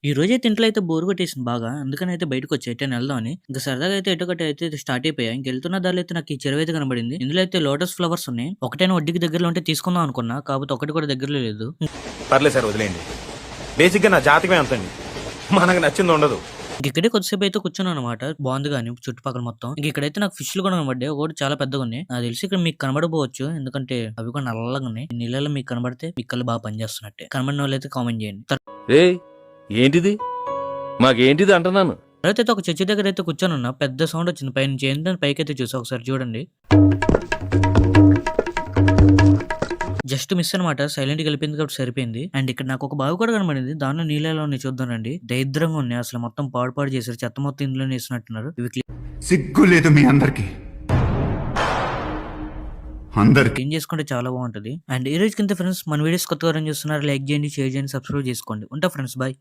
ఈ రోజైతే ఇంట్లో అయితే బోర్ కొట్టేసింది బాగా. అందుకనైతే బయటకొచ్చా ఎటైనా వెళ్దామని. ఇంక సరదాగా అయితే ఎటో ఒకటి అయితే స్టార్ట్ అయిపోయా. ఇంకెళ్తున్న దారిలో అయితే నాకు ఈ చెరువయితే కనబడింది. ఇందులో అయితే లోటస్ ఫ్లవర్స్ ఉన్నాయి. ఒకటైనా ఒడ్డుకి దగ్గరలో ఉంటే తీసుకుందాం అనుకున్నా. కాకపోతే ఒకటి కూడా దగ్గరలో లేదు. పర్లేదు సార్, వదిలేయండి. బేసిక్గా నా జాతకమే అంతండి, మనకు నచ్చింది ఉండదు. ఇక్కడే కొద్దిసేపు అయితే కూర్చున్నాను అనమాట. బాగుంది గాని చుట్టుపక్కల మొత్తం. ఇంక ఇక్కడైతే నాకు ఫిష్లు కూడా కనబడ్డాయి. ఒకటి చాలా పెద్దగా ఉన్నాయి. నాకు తెలిసి ఇక్కడ మీకు కనబడకపోవచ్చు. ఎందుకంటే అవి కూడా నల్లగా ఉన్నాయి. ఈ నీళ్ళలో మీకు కనబడితే మీ కళ్ళు బాగా పనిచేస్తున్నట్టే. కనబడిన వాళ్ళైతే కామెంట్ చేయండి. ఏయ్, ఏంటిది? మాకేంటిది అంటున్నాను. తర్వాత అయితే ఒక చర్చి దగ్గర అయితే కూర్చొనున్నా. పెద్ద సౌండ్ వచ్చింది పైనుంచి. ఏంటని పైకైతే చూసా. ఒకసారి చూడండి. జస్ట్ మిస్ అనమాట. సైలెంట్ గా వెళ్ళిపోయింది కాబట్టి సరిపోయింది. అండ్ ఇక్కడ నాకు ఒక బావి కూడా కనబడింది. దానిలో నీళ్ళు ఎలా ఉన్నాయి చూద్దానండి. దరిద్రంగా ఉన్నాయి. అసలు మొత్తం పాడు చేశారు. చెత్త మొత్తం ఇందులోనే వేసినట్టున్నారు. ఇవి సిగ్గు లేదు మీ అందరికి. క్లీన్ చేసుకుంటే చాలా బాగుంటది. అండ్ ఈ రోజు కింద ఫ్రెండ్స్ మన వీడియోస్ కొత్తగా రన్ చేస్తున్నారు. లైక్ చేయండి, షేర్ చేయండి, సబ్స్క్రైబ్ చేసుకోండి. ఉంటా ఫ్రెండ్స్, బాయ్.